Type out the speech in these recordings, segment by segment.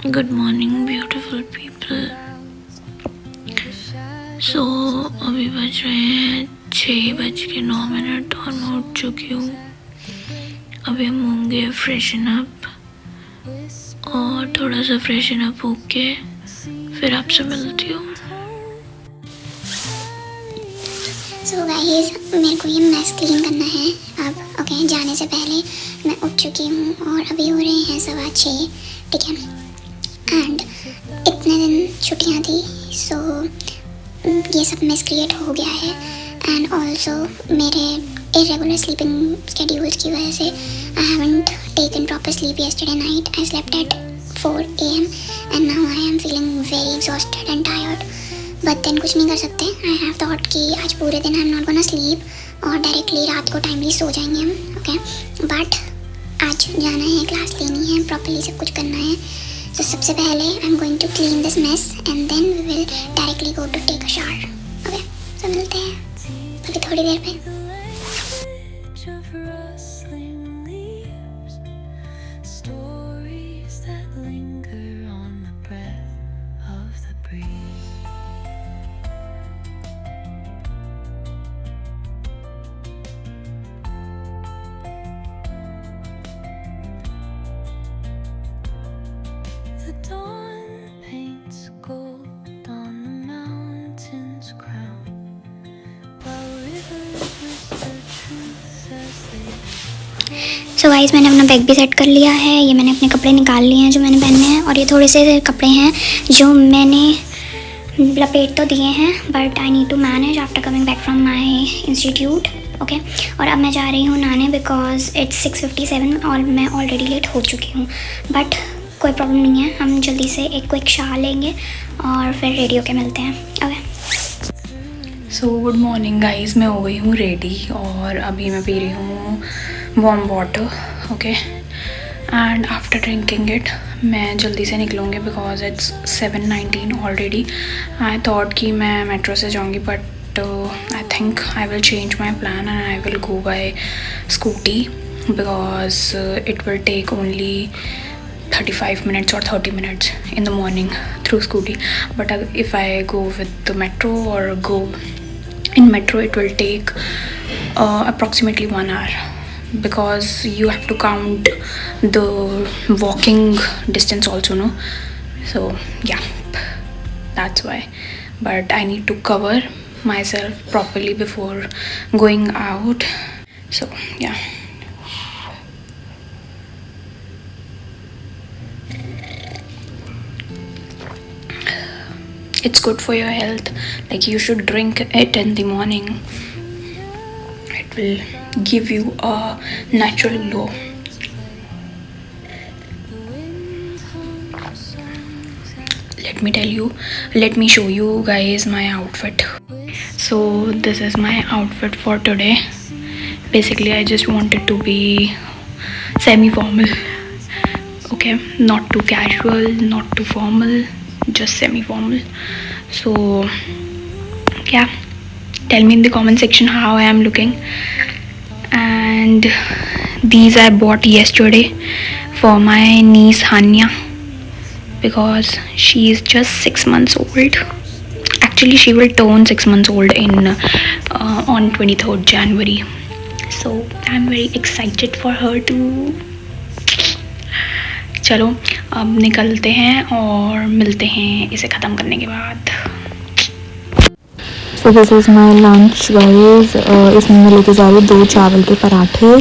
Good morning beautiful people. So अभी बज रहे हैं 6:09 और मैं उठ चुकी हूँ। अभी हम होंगे फ्रेशन अप और थोड़ा सा फ्रेशन अप होके फिर आपसे मिलती हूँ। सो गाइस, मेरे को ये मेस क्लीन करना है अब। ओके, जाने से पहले मैं उठ चुकी हूँ और अभी हो रहे हैं 6:15, ठीक है। एंड इतने दिन छुट्टियाँ थी, सो ये सब मेस क्रिएट हो गया है। एंड ऑल्सो मेरे इरेगुलर स्लीपिंग स्केड्यूल्स की वजह से I haven't taken proper sleep yesterday night. I slept at 4 AM and now I am feeling very exhausted and tired. But then कुछ नहीं कर सकते। आई हैव थॉट कि आज पूरे दिन I am not gonna sleep और डायरेक्टली रात को टाइमली सो जाएंगे हम। ओके, बट आज जाना है, क्लास लेनी है, प्रॉपर्ली सब कुछ करना है। तो सबसे पहले I am going to clean this mess and then we will directly go to take a shower. Okay, तो मिलते हैं अभी थोड़ी देर पे। सो गाइस, मैंने अपना बैग भी सेट कर लिया है। ये मैंने अपने कपड़े निकाल लिए हैं जो मैंने पहने हैं, और ये थोड़े से कपड़े हैं जो मैंने लपेट तो दिए हैं, but I need to manage after coming back from my institute. Okay, और अब मैं जा रही हूँ नहाने बिकॉज इट्स 6:57 और मैं ऑलरेडी लेट हो चुकी हूँ। बट कोई प्रॉब्लम नहीं है, हम जल्दी से एक क्विक शावर लेंगे और फिर रेडी होके मिलते हैं। Okay, so good morning guys, मैं हो गई हूँ रेडी और अभी मैं पी रही हूँ warm water. Okay, and after drinking it मैं जल्दी से निकलूँगी because it's 7:19 already. I thought कि मैं मेट्रो से जाऊँगी, but I think I will change my plan and I will go by scooty because it will take only 35 minutes or 30 minutes in the morning through scooty. But if I go with the metro or go in metro, it will take approximately 1 hour because you have to count the walking distance also, no? So yeah, that's why. But I need to cover myself properly before going out. So yeah. It's good for your health, like you should drink it in the morning. It will give you a natural glow. Let me show you guys my outfit. So this is my outfit for today. Basically I just wanted to be semi-formal. Okay, not too casual, not too formal, just semi-formal. So yeah, tell me in the comment section how I am looking. And these I bought yesterday for my niece Hanya because she is just 6 months old. Actually she will turn 6 months old in on 23rd January. So I'm very excited for her too. चलो अब निकलते हैं और मिलते हैं इसे ख़त्म करने के बाद। So this is my lunch guys. इसमें मैं लेके जा रही हूँ 2 चावल के पराठे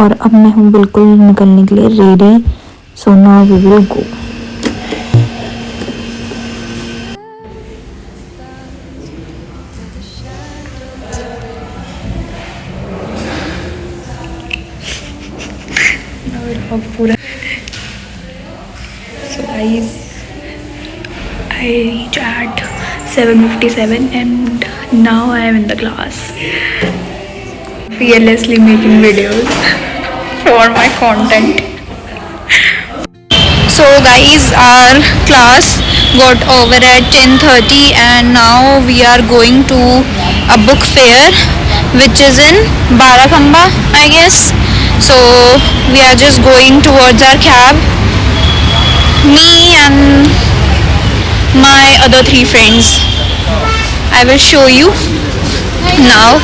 और अब मैं हूँ बिल्कुल निकलने के लिए ready. So now we will go. पूरा so guys, I reached at 7:57 and now I am in the class fearlessly making videos for my content. So guys, our class got over at 10:30 and now we are going to a book fair which is in Barakhamba, I guess. So we are just going towards our cab. Me and my other 3 friends. I will show you now.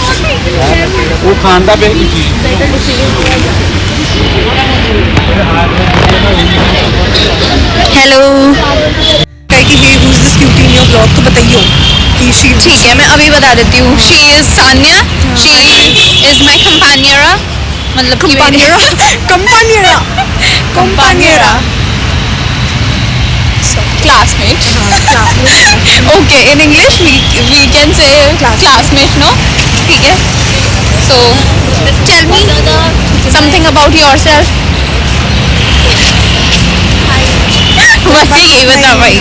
वो खांदा पे hello कि hey who is this cutie in your blog, तो बताइए कि she ठीक है, मैं अभी बता देती हूँ. She is Sanya. She is my कंपानियरा. मतलब कंपानियरा कंपानियरा कंपानियरा classmate. Okay, in English we can say classmate, no? ठीक है. So tell me something about yourself. बस यही बता भाई.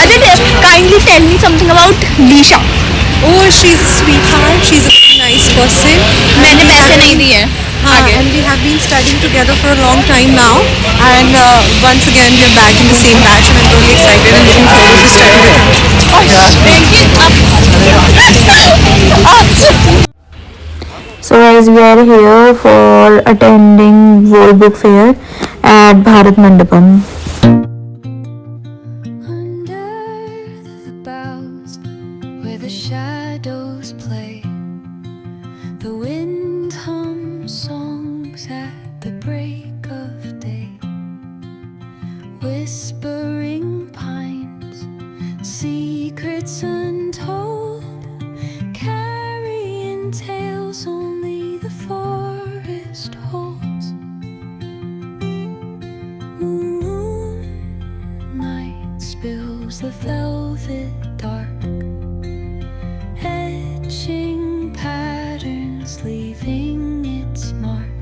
अच्छा, kindly tell me something about Disha. Oh, she's a sweetheart, she's a very nice person. मैंने पैसे नहीं दिए. आगे. And we have been studying together for a long time now, and once again we are back in the same batch, and I'm really excited and looking forward to studying with her. So guys, we are here for attending World Book Fair at Bharat Mandapam. Under the boughs where the shadows play, the wind hums songs at the break of day. Whispering pines, secrets untold, carrying tales only the forest holds. Moonlight spills the velvet dark, etching patterns, leaving its mark.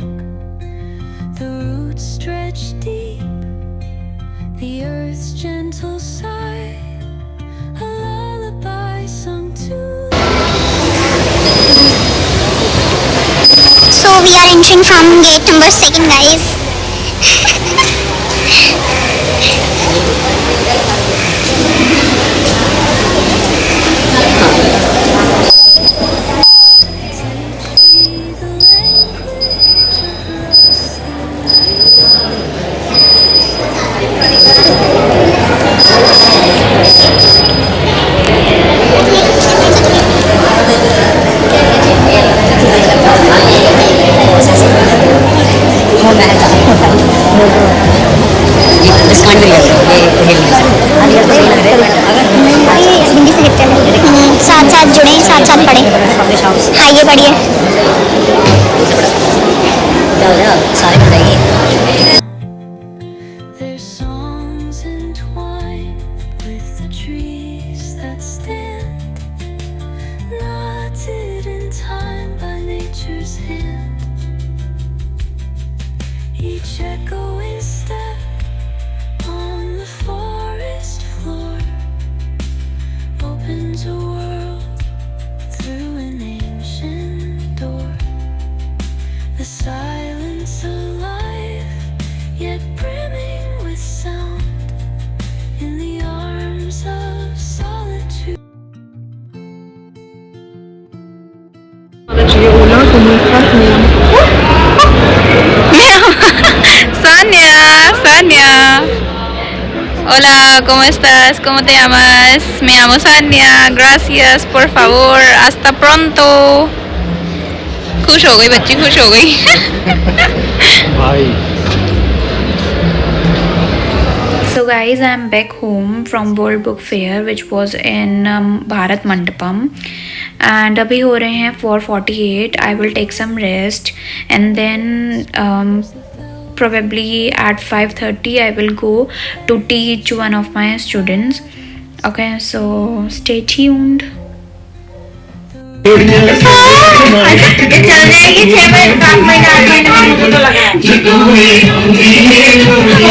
The roots stretch deep, the earth's gentle sigh, a lullaby sung to. So we are entering from gate number 2, guys. साथ साथ जुड़े, साथ साथ पढ़े. आइए पढ़िए. Their songs entwined with the trees that stand, knotted in time by nature's hand. Each echoing step on the forest floor opens a world through an ancient door. The silence alive, yet brimming with sound, in the arms of solitude. Sania. Hola, ¿cómo estás? ¿Cómo te llamas? Me llamo Sania. Gracias, por favor. Hasta pronto. खुश हो गई बच्ची, खुश हो गई. भाई So guys, I'm back home from World Book Fair which was in Bharat Mandapam, and अभी हो रहे हैं 4:48. I will take some rest and then probably at 5:30 I will go to teach one of my students. Okay, so stay tuned.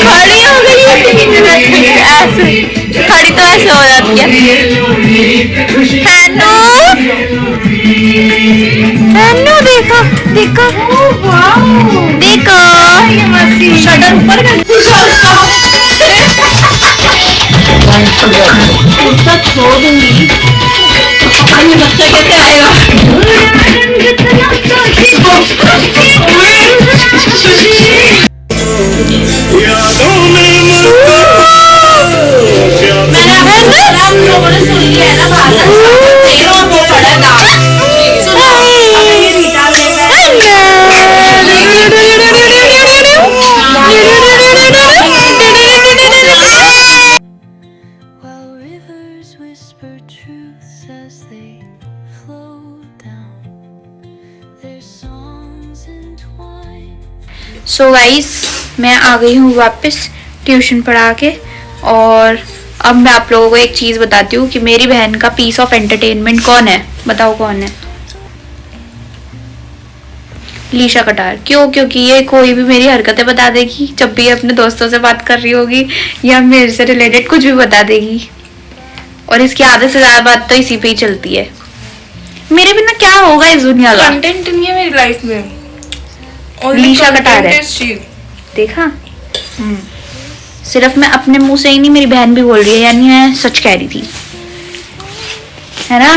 खड़ी हो गई ऐसे, खड़ी तो ऐसे हो जाती है. हेलो हेलो, देखो देखो देखो, शटर ऊपर छोड़ दूंगी. बच्चा कैसे आएगा? सो गाइस मैं आ गई हूँ वापस ट्यूशन पढ़ा के, और अब मैं आप लोगों को एक चीज़ बताती हूँ कि मेरी बहन का पीस ऑफ एंटरटेनमेंट कौन है, बताओ कौन है? लीशा कटार। क्यों? क्योंकि ये कोई भी मेरी हरकतें बता देगी जब भी ये अपने दोस्तों से बात कर रही होगी, या मेरे से रिलेटेड कुछ भी बता देगी, और इसकी आधे से ज़्यादा बात तो इसी पे ही चलती है। मेरे बिना क्या होगा इस दुनिया का? कंटेंट नहीं है मेरी लाइफ में, लीशा कटार है, देखा? सिर्फ मैं अपने मुंह से ही नहीं, मेरी बहन भी बोल रही है, यानी मैं सच कह रही थी, है ना?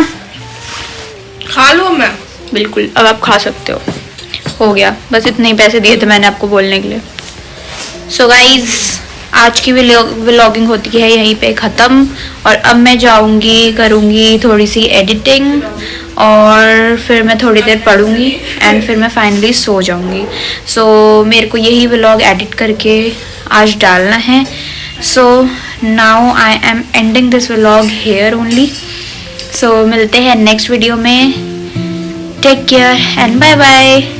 खा लूं मैं? बिल्कुल, अब आप खा सकते हो गया, बस इतने ही पैसे दिए थे मैंने आपको बोलने के लिए। सो गाइज आज की व्लॉगिंग होती है यहीं पे ख़त्म, और अब मैं जाऊंगी, करूंगी थोड़ी सी एडिटिंग, और फिर मैं थोड़ी देर पढ़ूंगी, एंड फिर मैं फाइनली सो जाऊंगी। सो मेरे को यही व्लॉग एडिट करके आज डालना है। So now I am ending this vlog here only. So मिलते हैं नेक्स्ट वीडियो में। Take care and bye bye.